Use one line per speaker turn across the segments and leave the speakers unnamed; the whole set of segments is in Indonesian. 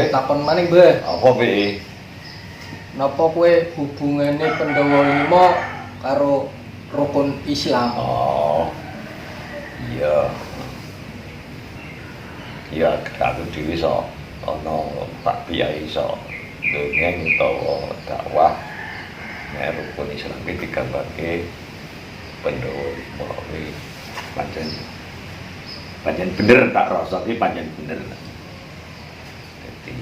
takon maning, Mbah.
Apa piye?
Napa kowe hubungane Pandhawa 5 karo rukun Islam?
Oh. Iya. Ya aku dhewe iso ana tak piyai iso dongeng utawa dakwah nek rukun Islam iki digambarke Pandhawa 5 kuwi pancen bener tak rasa iki pancen bener. Dadi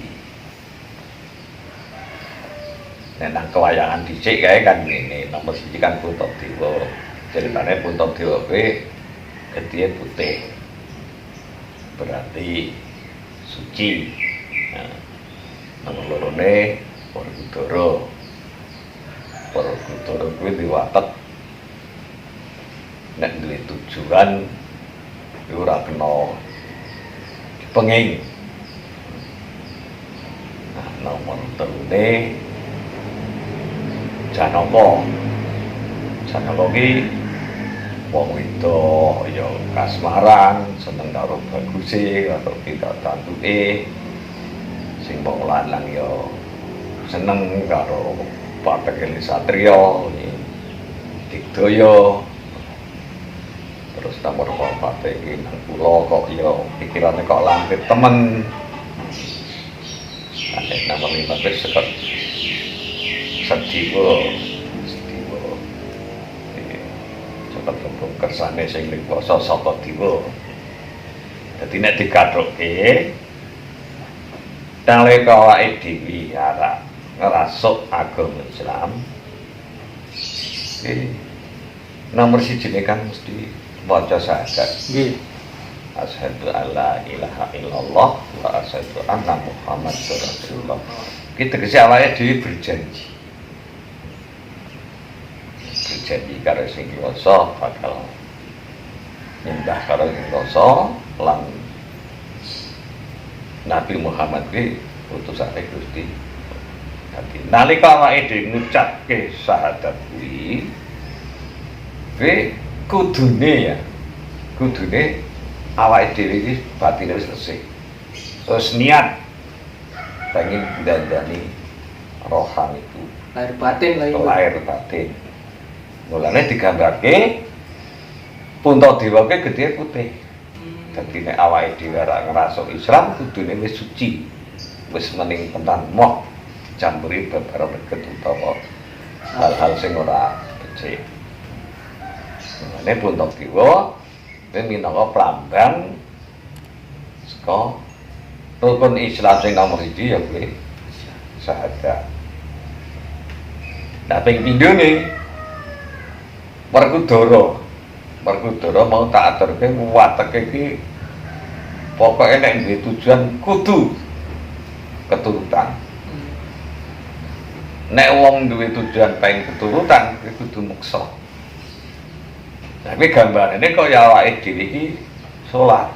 nek nang kewayangan dhisik kae kan ngene, nomor 1 kan Puntadewa. Ceritane Puntadewa kuwi getihé putih. Berarti suci. Nah, nomor lorone Workudara. Workudara kuwi diwatek nek duwe tujuan ora kena dipenging. Nah, nomor 3 Janaka. Janaka ki wong wedok ya kasmaran, seneng karo baguse, karo kita tantuke. Sing wong lanang ya seneng karo patekane satriya, digdaya. Terus nomor 4 iki nang kula kok ya pikirane kok lampir temen. Nek nomor 5 wis sekot sediwa. Cepet kebuk kersane sing liwasa saka diwa. Dadi nek digathuke nalika awake dhewe arep ngrasuk agama Islam. Nomor 1 kan mesti maca syahadat.
Nggih.
Asyhadu alla ilaha illallah wa asyhadu anna Muhammadar Rasulullah. Kita tegese awake dhewe berjanji. Berjanji karo sing kuwasa bakal nyembah karo sing kuwasa lan Nabi Muhammad ki utusane Gusti. Dadi nalika awake dhewe ngucapke syahadat kuwi kudune awake dhewe iki batine wis resik. Terus niat pengen dandani rohani itu. Lahir batin. Mulane digambarke Puntadewa ki gedhe putih. Dadi nek awake dhewe ora ngrasuk Islam kudune wis suci. Wis mening tenan moh dicampuri beberapa reget utawa hal-hal sing ora becik. Mulane Puntadewa kuwi minangka plambang saka rukun Islam sing nomor 1 ya kuwi syahadat. Nah ping pindhone Werkudara mau tak aturke wateke iki pokoke nek duwe tujuan kudu keturutan. Nek wong duwe tujuan pengen keturutan kudu meksa. Nah kuwi gambarane kok ya awake dhewe iki salat.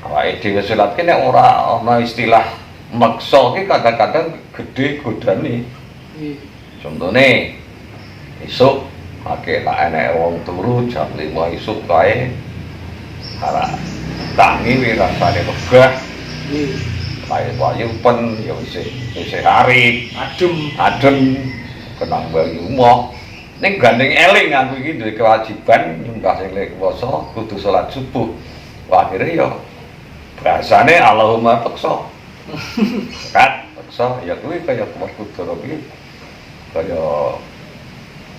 Awake dhewe salat ki nek ora ana istilah meksa ki kadang-kadang gedhe godane. Contone esuk pakai tak enek wong turu jam 5 esuk kae arek tangi wi rasane megah. Payu pen ya isih arep, adem kenang bayi umah. Ning gandeng eling aku iki duwe kewajiban nyembah sing kuwasa kudu salat subuh. Wah akhire ya bahasane Allahumma peksa. Kan peksa ya kuwi kaya Werkudara iki kaya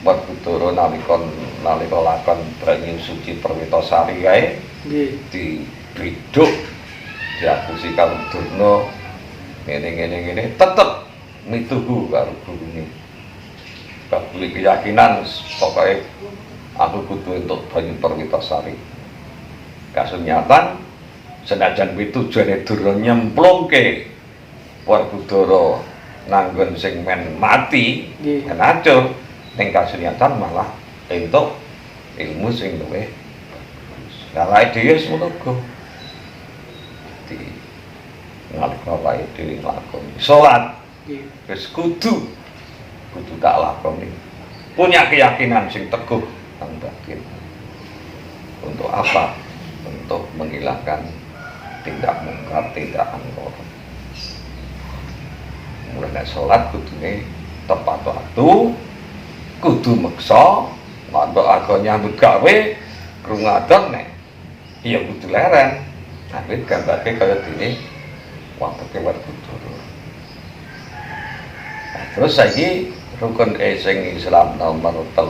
Werkudara nalika lakon Brahmin Suci Perwitasari kae dibiduk diakusi karo Durna ngene tetep mituhu karo gurune. Kabeh keyakinan pokoke aku kudu entuk banyu Perwitasari. Kasunyatan senajan kuwi tujuane Durna nyemplungke Werkudara nanggon sing men mati kan acur. Ning kasunyatan malah entuk ilmu sing luwih bagus. Lah awake dhewe wis ngono kok. Dadi nalika awake dhewe nglakoni salat, wis kudu tak lakoni. Punya keyakinan sing teguh nang batin. Untuk apa? Untuk menghilangkan tindak mungkar, tindak angkor. Mulai nek salat kudune tepat waktu, kudu meksa, mantuk aga nyambut gawe, krungu adzan nek iya kudu leren. Tapi gambarke kaya dene waktune werku durung. Nah, terus saiki rukun sing Islam nomor 3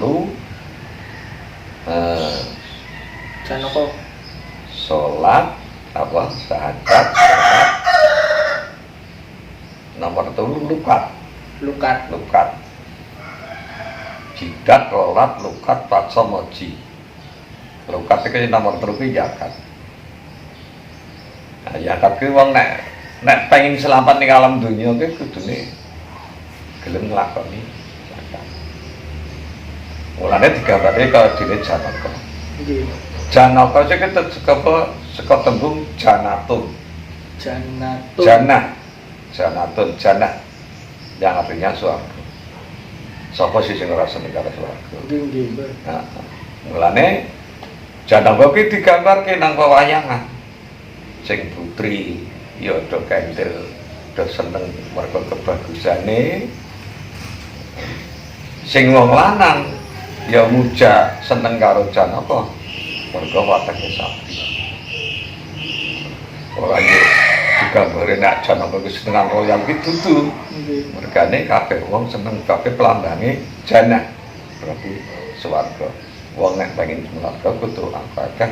Janaka
salat apa syahadat salat nomor 3 lukat jidat rolat lukat paksa moji lukat itu nomor 3 zakat. Nah, zakat ki wong nek pengen selamat ning alam dunia ki kudune gelem nglakoni zakat. Mulane digambare kaya dene Janaka.
nggih.
Janaka iki saka tembung janatun.
Janatun.
Janatun, janah yang artinya swarga. Sapa sih sing ora seneng karo swarga?
Nggih, Mbah.
Nah, mulane Janaka ki digambarke nang pewayangan. Sing putri ya do kendel, do seneng mergo kebagusane. Sing wong lanang ya muja seneng karo Janaka mergo watake sapi. Ora yo digambare nek Janaka ki senengan royal ki dudu.
Nggih.
Mergane kabeh wong seneng kabeh pelambange janah. Berarti swarga. Wong nek pengen swarga kudu akeh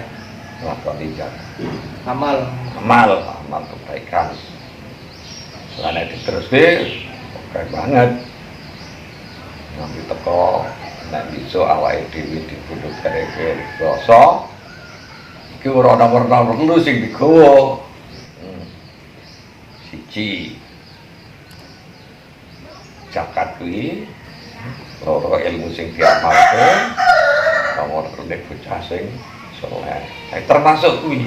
nglakoni zakat.
Amal.
Amal kebaikan. Selain diteruske oke banget. Nanti teko nek iso awake dhewe dipundhut kare-kare rasa iki ora nomor-nomor telu sing digawa. Siji zakat kuwi loro ilmu sing diamalke nomor nek bocah sing saleh. Termasuk kuwi.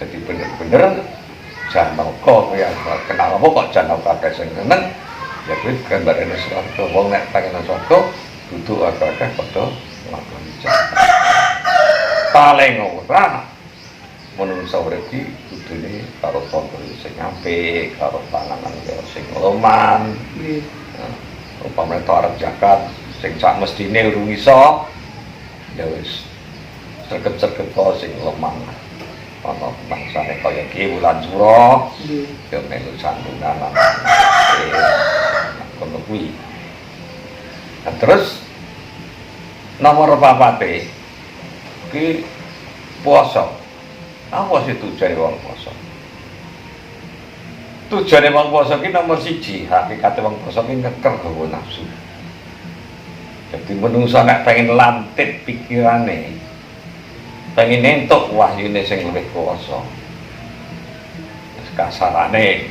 Jadi bener-bener Janaka ya kenal apa kok Janaka akeh sing seneng ya kuwi gambarane swarga. Wong nek pengen swarga kudu akeh padha nglakoni zakat. Paling ora menungso urip iki kudune karo tangga sing apik, karo panganan sing loman.
Nggih.
Upamane arep zakat sing sak mestine urung iso ya wis sregep-sregep sing loman. Ana bangsane kaya iki wulan sura,
Nggih.
ya melu santunan kono kuwi. Nah, terus nomor 4 ki puasa. Apa sih tujuane wong puasa? Tujuane wong puasa ki nomor 1, hakikate wong puasa ki ngeker hawa nafsu. Jadi menungso nek pengen lantit pikirane, pengen entuk wahyune sing luwih kuwasa. Kasarane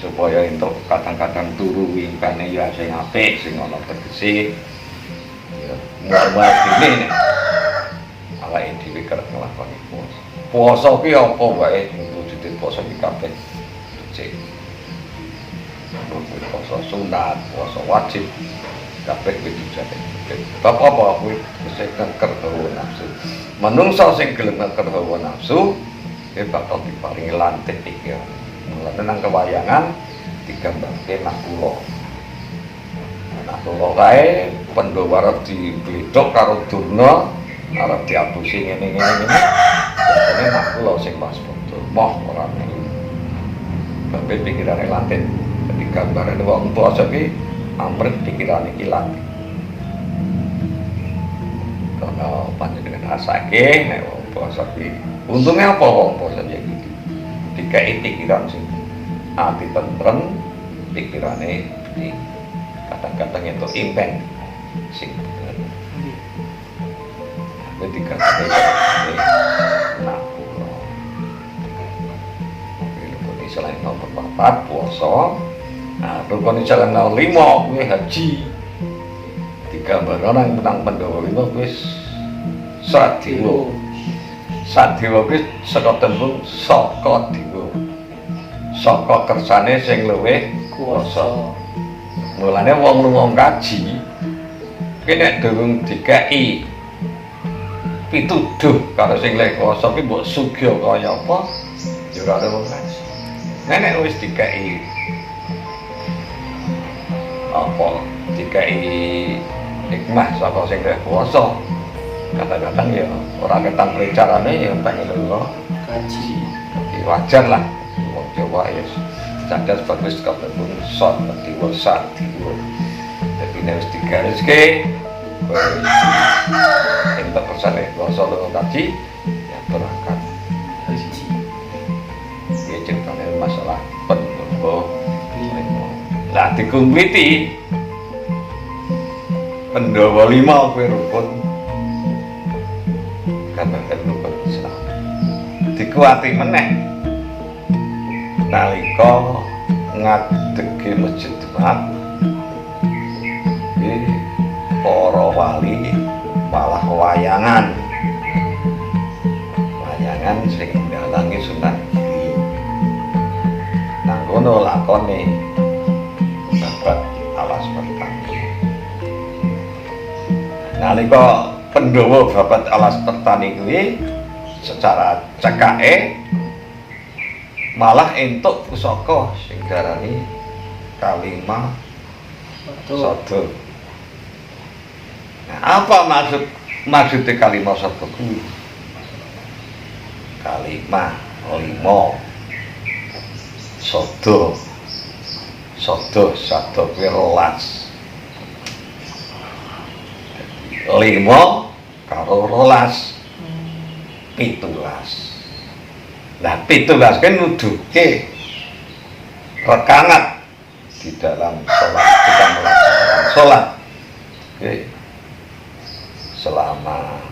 supaya entuk kadang-kadang turu wimpane ya sing apik, sing ana tegese. Ya, muar-muar dene nek awake dhewe kerep nglakoni puasa. Puasa ki apa wae sing wujude puasa iki kabeh becik. Puasa sunat, puasa wajib kabeh kudu jane. Apa-apa kuwi sing ngeker hawa nafsu. Menungso sing gelem ngeker hawa nafsu iki bakal diparingi lantik pikiran. Mulane nang kewayangan digambarke nakula. Nakula kae Pandhawa arep dibledhok karo Durna arep diapusi ngene-ngene. Biasane nakula sing waspada. Moh ora melu. Kabeh pikirane lantik. Dadi gambarane wong puasa iki amret pikirane iki lantik. Karena panjenengan rasake nek wong puasa iki untunge apa wong puasa iki? Dikai pikiran sing ati tentrem, pikirane bening. Kadang-kadang entuk impen sing bener. Kuwi dikatakan nah rukun Islam nomor 4 puasa. Nah, rukun Islam nomor 5 kuwi haji. Digambar orang tentang Pandhawa 5 kuwi Sadewa. Sadewa kuwi saka tembung saka dewa. Saka kersane sing luwih kuwasa. Mulane wong lunga kaji ki nek durung dikai pituduh karo sing luwih kuwasa ki mbok sugih kaya apa ya ora ada wong kaji. Nek wis dikai apa dikai hikmah saka sing duwe kuwasa. Kadang-kadang ya ora ketang carane ya pengen lho
kaji.
Wajar lah wong Jawa ya cerdas bagus kabeh son diwasa diwo. Dadi nek wis digariske entuk persane kuwasa lho kaji ya berangkat
Haji.
ya ceritanya masalah pendowo lah dikumpiti pendowo 5 kuwi rukun kabeh rukun Islam dikuati meneh nalika ngadege masjid Jumat iki para wali malah wayangan sing ndalangi sunat iki nang kono lakone babat alas pertani nalika pendowo babat alas pertani kuwi secara cekake malah entuk pusaka sing darani kalimah sada. Nah, apa maksudnya kalimah sada kuwi? Kalimah 5 sada kuwi 12 5 karo 12 17. Nah, 17 kan nuduhke rekanat di dalam sholat, kita melaksanakan sholat. Oke. Selama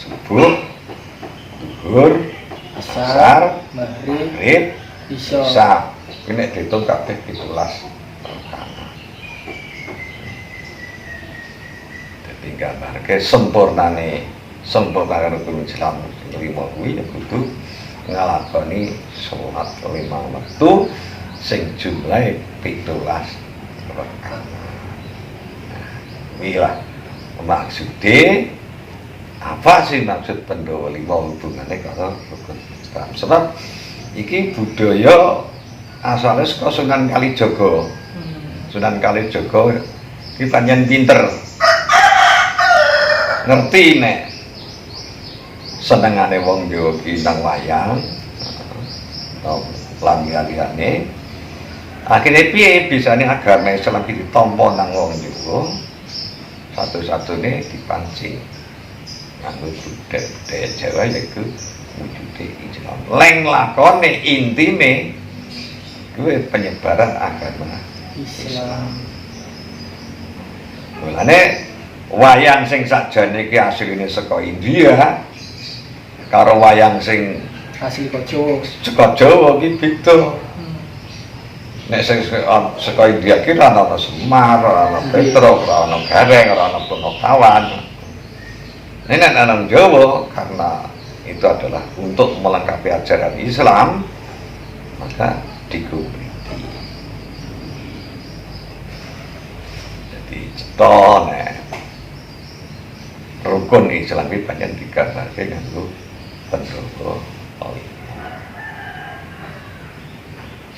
subuh, zuhur, asar, maghrib, isya. Ini dihitung kabeh 17 rekanat. Jadi gambarke sempurnane rukun Islam 5 kuwi ya kudu ngalakoni sholat 5 wektu sing jumlahe 17 rakaat. Kuwi lah maksude apa sih maksud pendowo 5 hubungannya karo rukun Islam. Sebab iki budaya asale saka Sunan Kalijaga. Sunan Kalijaga iki pancen pinter. Ngerti nek senengane wong Jawa ki nang wayang lan liyane akhirnya piye bisane agama Islam ki ditampa nang wong Jawa satu-satune dipancing nganggo budaya Jawa yaiku wujude Islam leng lakone intine kuwi penyebaran agama Islam. Mulane wayang sing sakjane iki asline saka India karo wayang sing
asli kok Jawa.
Saka Jawa iki beda. Nek sing saka India ki ora ana Semar, ora ana Petruk, ora ana Gareng, ora ana Punakawan. Nek nang Jawa karena itu adalah untuk melengkapi ajaran Islam maka dikumpulkan. Jadi cetone rukun Islam iki pancen digambarke nganggo pendowo 5.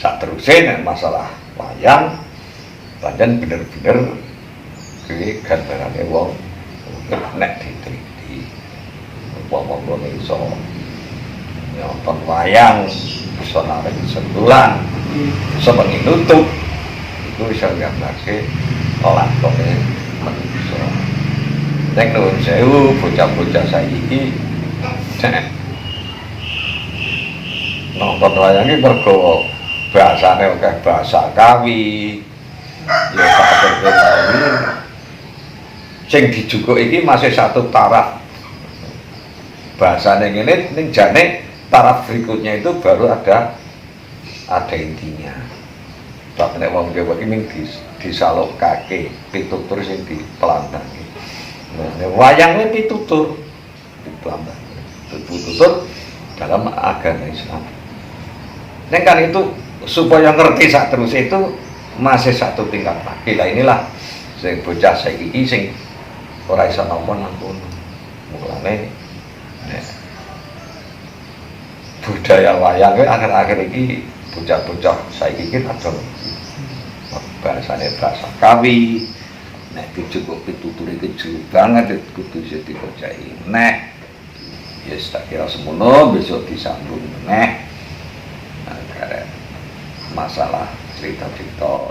Saterusé masalah wayang pancen bener-bener kuwi gambarane wong nek diteliti wong-wong iso nonton wayang iso narik sebulan sepengi nutup itu bisa gambarke lakone manusia. Nek nuwun sewu bocah-bocah saiki nonton wayang iki mergo bahasane akeh bahasa kawi ya kabeh kawi sing dijukuk iki masih satu taraf bahasane ngene ning jane taraf berikutnya itu baru ada intinya. Tapi nek wong Jawa iki mung disalokake pitutur sing dipelantangke. Nah, wayangnya pitutur dipelantangke. Pitutur dalam agama Islam. Neng kan itu supaya ngerti sak terus itu masih satu tingkat lagi lah inilah sing bocah saiki iki sing ora iso nampa nang kono. Mulane budaya wayang akhir-akhir iki bocah-bocah saiki iki kadang bahasane bahasa kawi. Nek cukup pituture keju banget kudu iso dikocai. Nek yes tak kira semono besok disambung meneh. Nah, masalah cerita-cerita